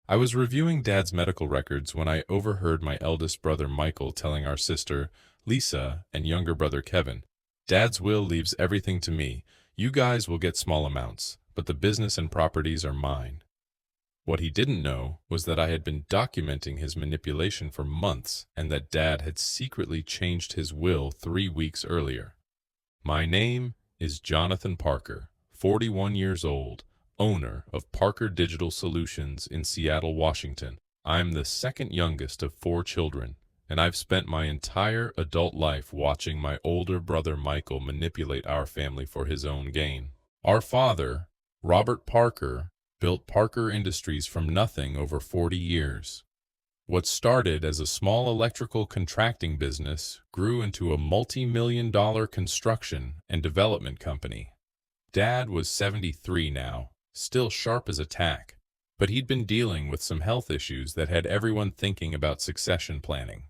I was reviewing Dad's medical records when I overheard my eldest brother Michael telling our sister, Lisa, and younger brother Kevin, "Dad's will leaves everything to me. You guys will get small amounts, but the business and properties are mine." What he didn't know was that I had been documenting his manipulation for months and that Dad had secretly changed his will 3 weeks earlier. My name is Jonathan Parker, 41 years old, owner of Parker Digital Solutions in Seattle, Washington. I'm the second youngest of 4 children, and I've spent my entire adult life watching my older brother Michael manipulate our family for his own gain. Our father, Robert Parker, built Parker Industries from nothing over 40 years. What started as a small electrical contracting business grew into a multi-million-dollar construction and development company. Dad was 73 now, still sharp as a tack, but he'd been dealing with some health issues that had everyone thinking about succession planning.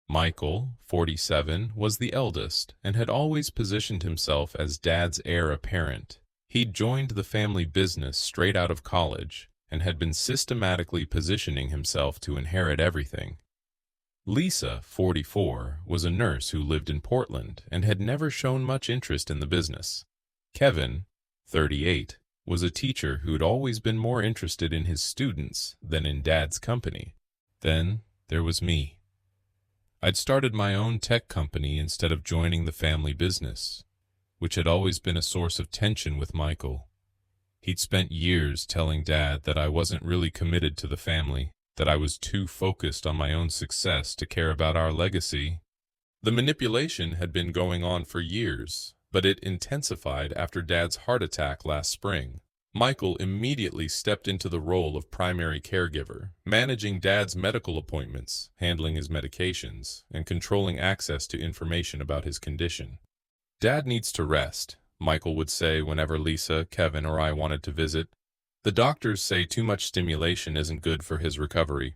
Michael, 47, was the eldest and had always positioned himself as Dad's heir apparent. He'd joined the family business straight out of college and had been systematically positioning himself to inherit everything. Lisa, 44, was a nurse who lived in Portland and had never shown much interest in the business. Kevin, 38, was a teacher who'd always been more interested in his students than in Dad's company. Then there was me. I'd started my own tech company instead of joining the family business, which had always been a source of tension with Michael. He'd spent years telling Dad that I wasn't really committed to the family, that I was too focused on my own success to care about our legacy. The manipulation had been going on for years, but it intensified after Dad's heart attack last spring. Michael immediately stepped into the role of primary caregiver, managing Dad's medical appointments, handling his medications, and controlling access to information about his condition. "Dad needs to rest," Michael would say whenever Lisa, Kevin, or I wanted to visit. "The doctors say too much stimulation isn't good for his recovery."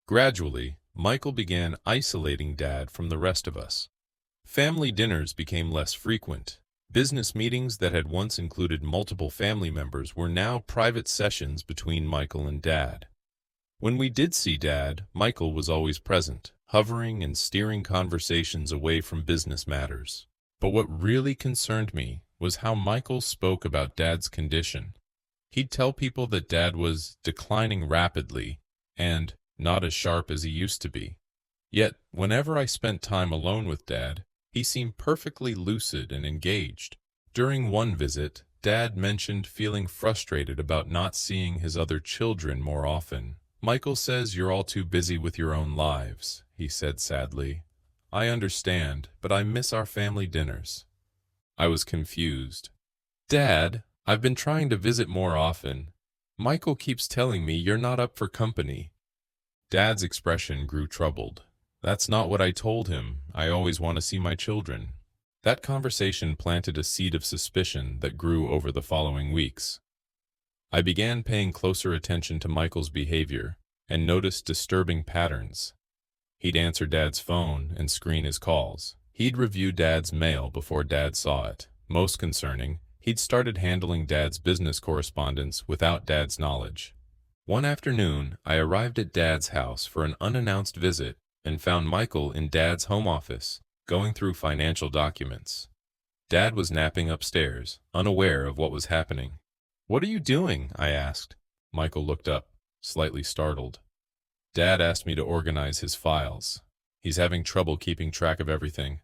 Gradually, Michael began isolating Dad from the rest of us. Family dinners became less frequent. Business meetings that had once included multiple family members were now private sessions between Michael and Dad. When we did see Dad, Michael was always present, hovering and steering conversations away from business matters. But what really concerned me was how Michael spoke about Dad's condition. He'd tell people that Dad was declining rapidly and not as sharp as he used to be. Yet, whenever I spent time alone with Dad, he seemed perfectly lucid and engaged. During one visit, Dad mentioned feeling frustrated about not seeing his other children more often. "Michael says you're all too busy with your own lives," he said sadly. "I understand, but I miss our family dinners." I was confused. "Dad, I've been trying to visit more often. Michael keeps telling me you're not up for company." Dad's expression grew troubled. "That's not what I told him. I always want to see my children." That conversation planted a seed of suspicion that grew over the following weeks. I began paying closer attention to Michael's behavior and noticed disturbing patterns. He'd answer Dad's phone and screen his calls. He'd review Dad's mail before Dad saw it. Most concerning, he'd started handling Dad's business correspondence without Dad's knowledge. One afternoon, I arrived at Dad's house for an unannounced visit and found Michael in Dad's home office, going through financial documents. Dad was napping upstairs, unaware of what was happening. "What are you doing?" I asked. Michael looked up, slightly startled. "Dad asked me to organize his files. He's having trouble keeping track of everything."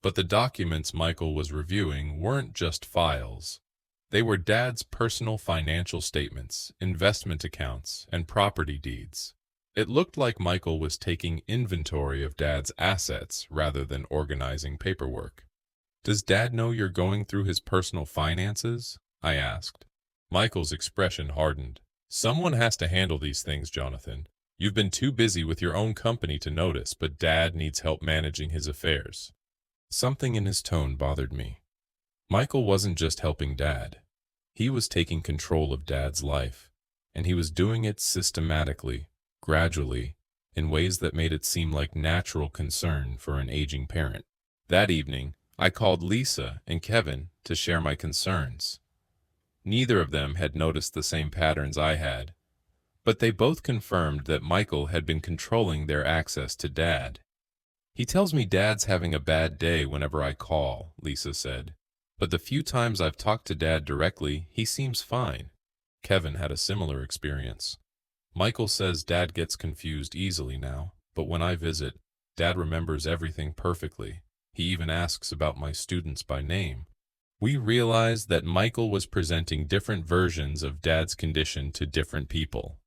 But the documents Michael was reviewing weren't just files. They were Dad's personal financial statements, investment accounts, and property deeds. It looked like Michael was taking inventory of Dad's assets rather than organizing paperwork. "Does Dad know you're going through his personal finances?" I asked. Michael's expression hardened. "Someone has to handle these things, Jonathan. You've been too busy with your own company to notice, but Dad needs help managing his affairs." Something in his tone bothered me. Michael wasn't just helping Dad. He was taking control of Dad's life, and he was doing it systematically, gradually, in ways that made it seem like natural concern for an aging parent. That evening, I called Lisa and Kevin to share my concerns. Neither of them had noticed the same patterns I had. But they both confirmed that Michael had been controlling their access to Dad. He tells me Dad's having a bad day whenever I call, Lisa said. But the few times I've talked to Dad directly, he seems fine. Kevin had a similar experience. Michael says Dad gets confused easily now, but when I visit, Dad remembers everything perfectly. He even asks about my students by name. We realized that Michael was presenting different versions of Dad's condition to different people.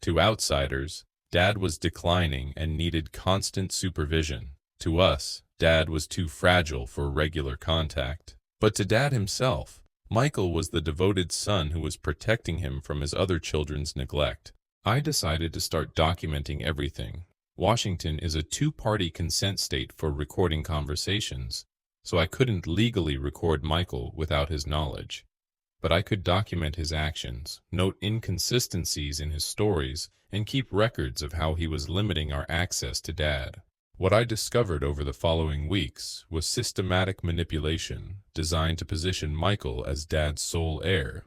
To outsiders, Dad was declining and needed constant supervision. To us, Dad was too fragile for regular contact. But to Dad himself, Michael was the devoted son who was protecting him from his other children's neglect. I decided to start documenting everything. Washington is a two-party consent state for recording conversations, so I couldn't legally record Michael without his knowledge. But I could document his actions, note inconsistencies in his stories, and keep records of how he was limiting our access to Dad. What I discovered over the following weeks was systematic manipulation designed to position Michael as Dad's sole heir.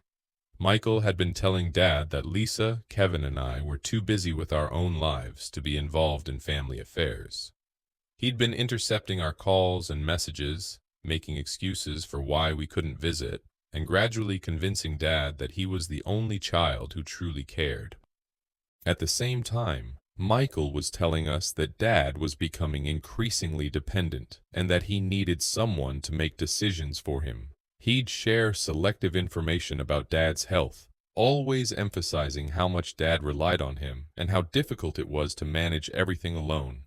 Michael had been telling Dad that Lisa, Kevin, and I were too busy with our own lives to be involved in family affairs. He'd been intercepting our calls and messages, making excuses for why we couldn't visit, and gradually convincing Dad that he was the only child who truly cared. At the same time, Michael was telling us that Dad was becoming increasingly dependent and that he needed someone to make decisions for him. He'd share selective information about Dad's health, always emphasizing how much Dad relied on him and how difficult it was to manage everything alone.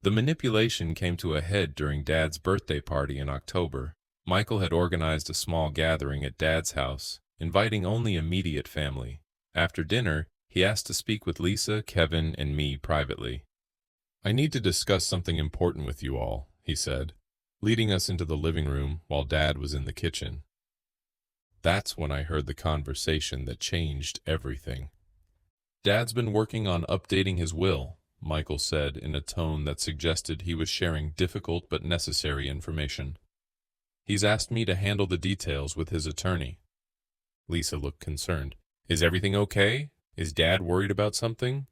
The manipulation came to a head during Dad's birthday party in October. Michael had organized a small gathering at Dad's house, inviting only immediate family. After dinner, he asked to speak with Lisa, Kevin, and me privately. "I need to discuss something important with you all," he said, leading us into the living room while Dad was in the kitchen. That's when I heard the conversation that changed everything. "Dad's been working on updating his will," Michael said in a tone that suggested he was sharing difficult but necessary information. "He's asked me to handle the details with his attorney." Lisa looked concerned. "Is everything okay? Is Dad worried about something?"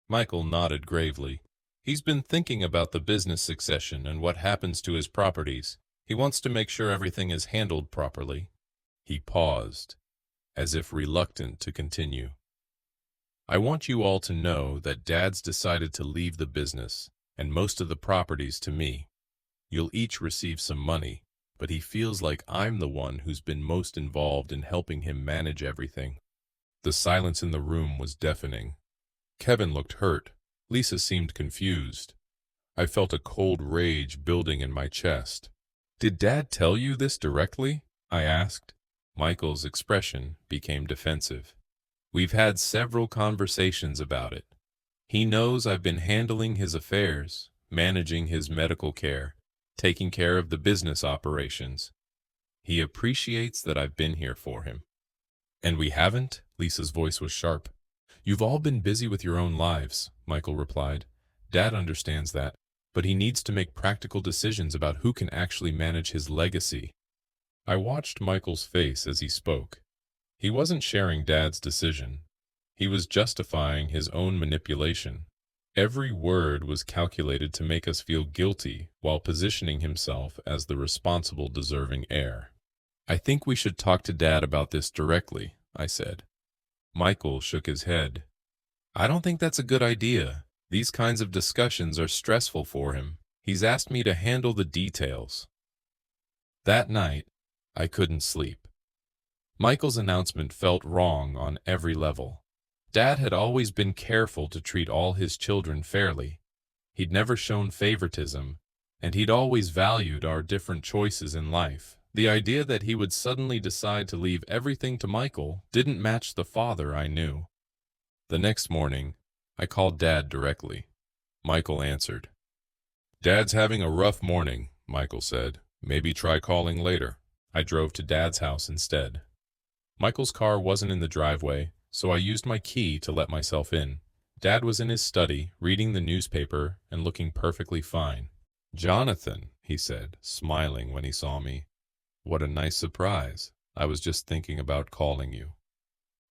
Michael nodded gravely. "He's been thinking about the business succession and what happens to his properties. He wants to make sure everything is handled properly." He paused, as if reluctant to continue. "I want you all to know that Dad's decided to leave the business, and most of the properties to me. You'll each receive some money, but he feels like I'm the one who's been most involved in helping him manage everything." The silence in the room was deafening. Kevin looked hurt. Lisa seemed confused. I felt a cold rage building in my chest. "Did Dad tell you this directly?" I asked. Michael's expression became defensive. "We've had several conversations about it. He knows I've been handling his affairs, managing his medical care, taking care of the business operations. He appreciates that I've been here for him." "And we haven't?" Lisa's voice was sharp. "You've all been busy with your own lives," Michael replied. "Dad understands that, but he needs to make practical decisions about who can actually manage his legacy." I watched Michael's face as he spoke. He wasn't sharing Dad's decision. He was justifying his own manipulation. Every word was calculated to make us feel guilty while positioning himself as the responsible, deserving heir. "I think we should talk to Dad about this directly," I said. Michael shook his head. "I don't think that's a good idea. These kinds of discussions are stressful for him. He's asked me to handle the details." That night, I couldn't sleep. Michael's announcement felt wrong on every level. Dad had always been careful to treat all his children fairly. He'd never shown favoritism, and he'd always valued our different choices in life. The idea that he would suddenly decide to leave everything to Michael didn't match the father I knew. The next morning, I called Dad directly. Michael answered. "Dad's having a rough morning," Michael said. "Maybe try calling later." I drove to Dad's house instead. Michael's car wasn't in the driveway, so I used my key to let myself in. Dad was in his study, reading the newspaper and looking perfectly fine. "Jonathan," he said, smiling when he saw me. "What a nice surprise. I was just thinking about calling you."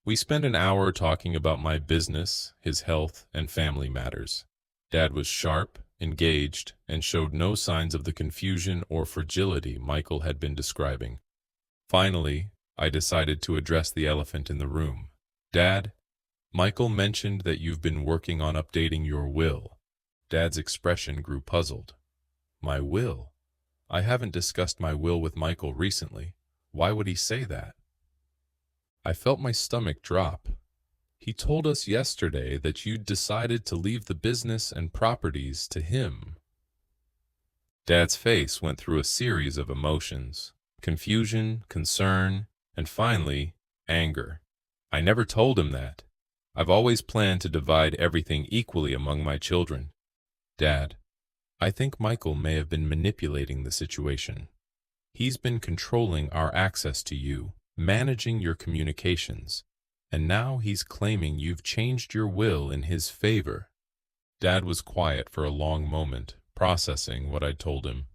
We spent an hour talking about my business, his health, and family matters. Dad was sharp, engaged, and showed no signs of the confusion or fragility Michael had been describing. Finally, I decided to address the elephant in the room. Dad, Michael mentioned that you've been working on updating your will. Dad's expression grew puzzled. My will? I haven't discussed my will with Michael recently. Why would he say that? I felt my stomach drop. He told us yesterday that you'd decided to leave the business and properties to him. Dad's face went through a series of emotions: confusion, concern, and finally, anger. I never told him that. I've always planned to divide everything equally among my children. Dad, I think Michael may have been manipulating the situation. He's been controlling our access to you, managing your communications, and now he's claiming you've changed your will in his favor. Dad was quiet for a long moment, processing what I'd told him.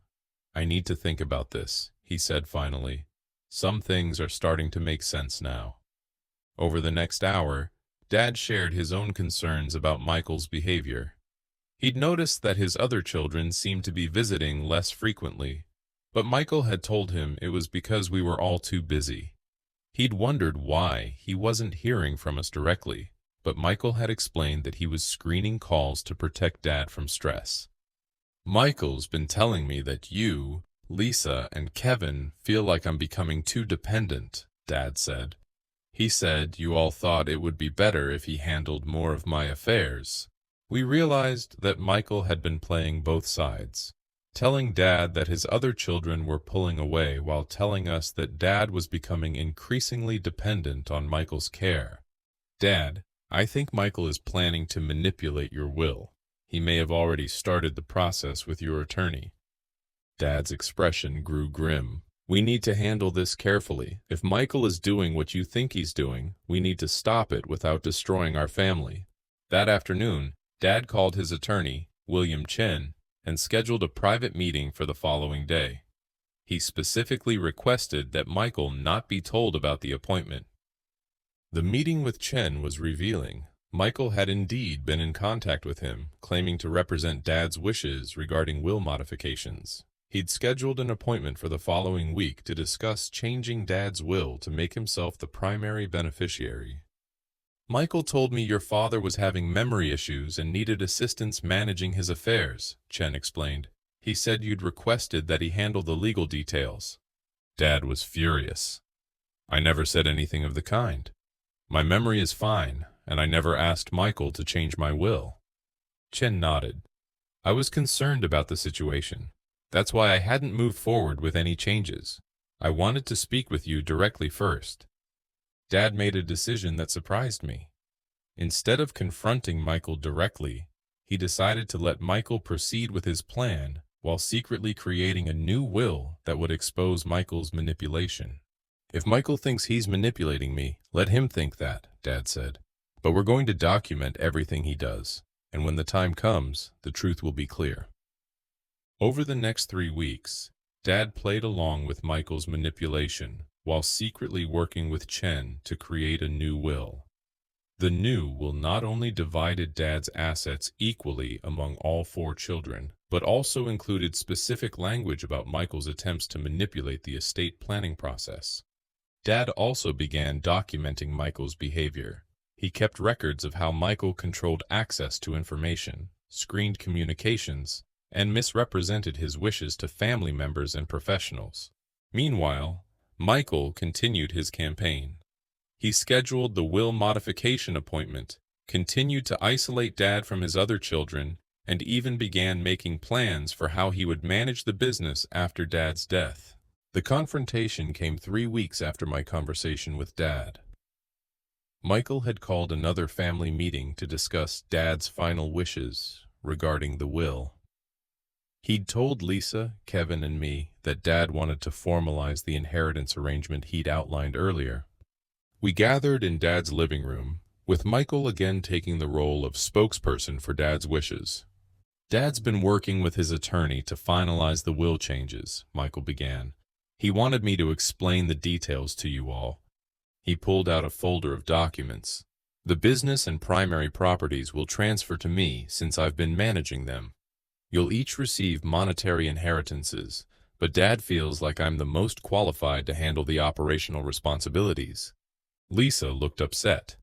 I need to think about this, he said finally. Some things are starting to make sense now. Over the next hour, Dad shared his own concerns about Michael's behavior. He'd noticed that his other children seemed to be visiting less frequently, but Michael had told him it was because we were all too busy. He'd wondered why he wasn't hearing from us directly, but Michael had explained that he was screening calls to protect Dad from stress. Michael's been telling me that you, Lisa, and Kevin feel like I'm becoming too dependent, Dad said. He said you all thought it would be better if he handled more of my affairs. We realized that Michael had been playing both sides, telling Dad that his other children were pulling away while telling us that Dad was becoming increasingly dependent on Michael's care. Dad, I think Michael is planning to manipulate your will. He may have already started the process with your attorney. Dad's expression grew grim. We need to handle this carefully. If Michael is doing what you think he's doing, we need to stop it without destroying our family. That afternoon, Dad called his attorney, William Chen, and scheduled a private meeting for the following day. He specifically requested that Michael not be told about the appointment. The meeting with Chen was revealing. Michael had indeed been in contact with him, claiming to represent Dad's wishes regarding will modifications. He'd scheduled an appointment for the following week to discuss changing Dad's will to make himself the primary beneficiary. Michael told me your father was having memory issues and needed assistance managing his affairs, Chen explained. He said you'd requested that he handle the legal details. Dad was furious. I never said anything of the kind. My memory is fine, and I never asked Michael to change my will. Chen nodded. I was concerned about the situation. That's why I hadn't moved forward with any changes. I wanted to speak with you directly first. Dad made a decision that surprised me. Instead of confronting Michael directly, he decided to let Michael proceed with his plan while secretly creating a new will that would expose Michael's manipulation. If Michael thinks he's manipulating me, let him think that, Dad said. But we're going to document everything he does, and when the time comes, the truth will be clear. Over the next 3 weeks, Dad played along with Michael's manipulation while secretly working with Chen to create a new will. The new will not only divided Dad's assets equally among all 4 children, but also included specific language about Michael's attempts to manipulate the estate planning process. Dad also began documenting Michael's behavior. He kept records of how Michael controlled access to information, screened communications, and misrepresented his wishes to family members and professionals. Meanwhile, Michael continued his campaign. He scheduled the will modification appointment, continued to isolate Dad from his other children, and even began making plans for how he would manage the business after Dad's death. The confrontation came 3 weeks after my conversation with Dad. Michael had called another family meeting to discuss Dad's final wishes regarding the will. He'd told Lisa, Kevin, and me that Dad wanted to formalize the inheritance arrangement he'd outlined earlier. We gathered in Dad's living room, with Michael again taking the role of spokesperson for Dad's wishes. Dad's been working with his attorney to finalize the will changes, Michael began. He wanted me to explain the details to you all. He pulled out a folder of documents. The business and primary properties will transfer to me since I've been managing them. You'll each receive monetary inheritances, but Dad feels like I'm the most qualified to handle the operational responsibilities. Lisa looked upset.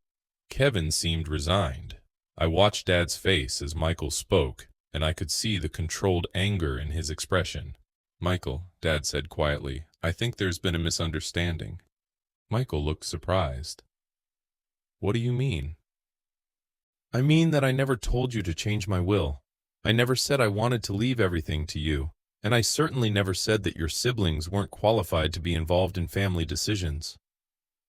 Kevin seemed resigned. I watched Dad's face as Michael spoke, and I could see the controlled anger in his expression. "Michael," Dad said quietly, "I think there's been a misunderstanding." Michael looked surprised. "What do you mean?" "I mean that I never told you to change my will. I never said I wanted to leave everything to you, and I certainly never said that your siblings weren't qualified to be involved in family decisions."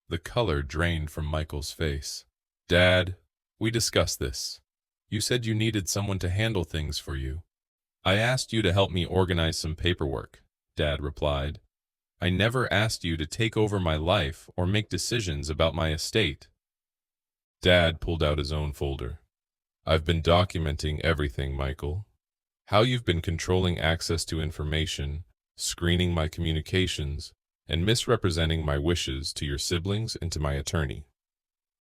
The color drained from Michael's face. "Dad, we discussed this. You said you needed someone to handle things for you. I asked you to help me organize some paperwork," Dad replied. "I never asked you to take over my life or make decisions about my estate." Dad pulled out his own folder. "I've been documenting everything, Michael. How you've been controlling access to information, screening my communications, and misrepresenting my wishes to your siblings and to my attorney."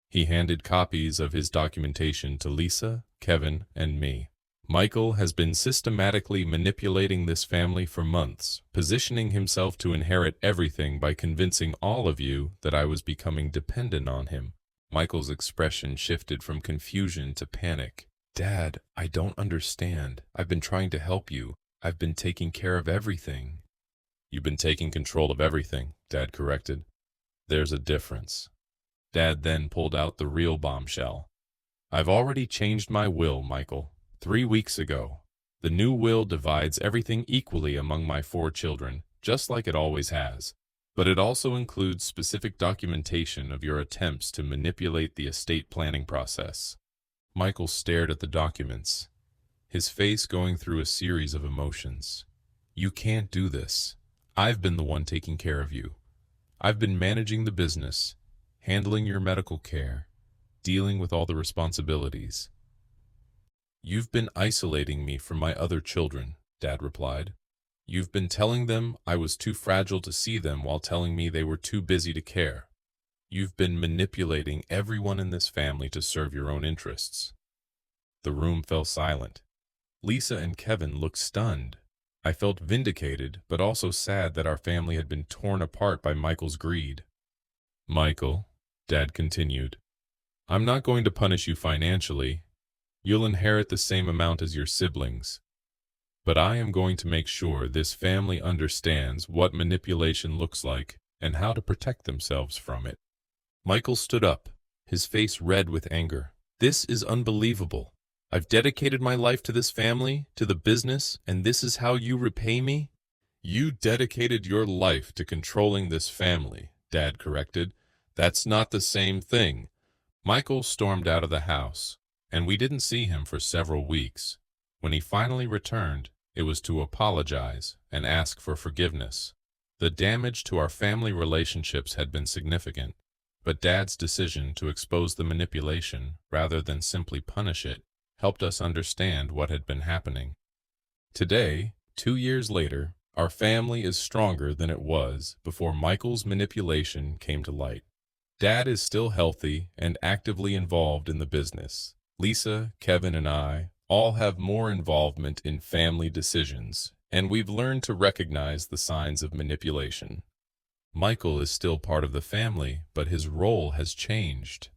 He handed copies of his documentation to Lisa, Kevin, and me. "Michael has been systematically manipulating this family for months, positioning himself to inherit everything by convincing all of you that I was becoming dependent on him." Michael's expression shifted from confusion to panic. "Dad, I don't understand. I've been trying to help you. I've been taking care of everything." "You've been taking control of everything," Dad corrected. "There's a difference." Dad then pulled out the real bombshell. "I've already changed my will, Michael. 3 weeks ago. The new will divides everything equally among my 4 children, just like it always has. But it also includes specific documentation of your attempts to manipulate the estate planning process." Michael stared at the documents, his face going through a series of emotions. "You can't do this. I've been the one taking care of you. I've been managing the business, handling your medical care, dealing with all the responsibilities." "You've been isolating me from my other children," Dad replied. "You've been telling them I was too fragile to see them while telling me they were too busy to care. You've been manipulating everyone in this family to serve your own interests." The room fell silent. Lisa and Kevin looked stunned. I felt vindicated, but also sad that our family had been torn apart by Michael's greed. "Michael," Dad continued, "I'm not going to punish you financially. You'll inherit the same amount as your siblings. But I am going to make sure this family understands what manipulation looks like and how to protect themselves from it." Michael stood up, his face red with anger. "This is unbelievable. I've dedicated my life to this family, to the business, and this is how you repay me?" "You dedicated your life to controlling this family," Dad corrected. "That's not the same thing." Michael stormed out of the house, and we didn't see him for several weeks. When he finally returned, it was to apologize and ask for forgiveness. The damage to our family relationships had been significant, but Dad's decision to expose the manipulation rather than simply punish it helped us understand what had been happening. Today, 2 years later, our family is stronger than it was before Michael's manipulation came to light. Dad is still healthy and actively involved in the business. Lisa, Kevin, and I all have more involvement in family decisions, and we've learned to recognize the signs of manipulation. Michael is still part of the family, but his role has changed.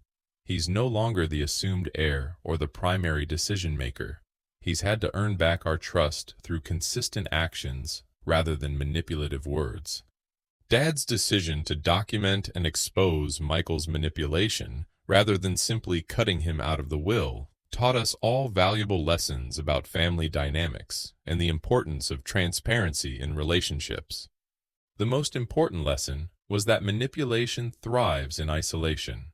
He's no longer the assumed heir or the primary decision-maker. He's had to earn back our trust through consistent actions rather than manipulative words. Dad's decision to document and expose Michael's manipulation, rather than simply cutting him out of the will, taught us all valuable lessons about family dynamics and the importance of transparency in relationships. The most important lesson was that manipulation thrives in isolation.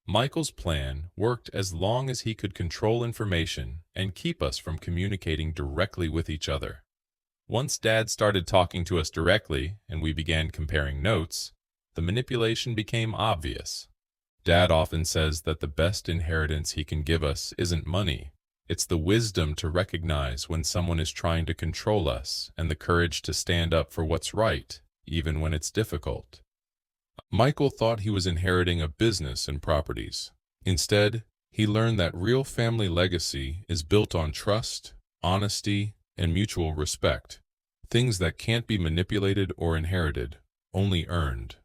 Michael's plan worked as long as he could control information and keep us from communicating directly with each other. Once Dad started talking to us directly and we began comparing notes, the manipulation became obvious. Dad often says that the best inheritance he can give us isn't money. It's the wisdom to recognize when someone is trying to control us and the courage to stand up for what's right, even when it's difficult. Michael thought he was inheriting a business and properties. Instead, he learned that real family legacy is built on trust, honesty, and mutual respect, things that can't be manipulated or inherited, only earned.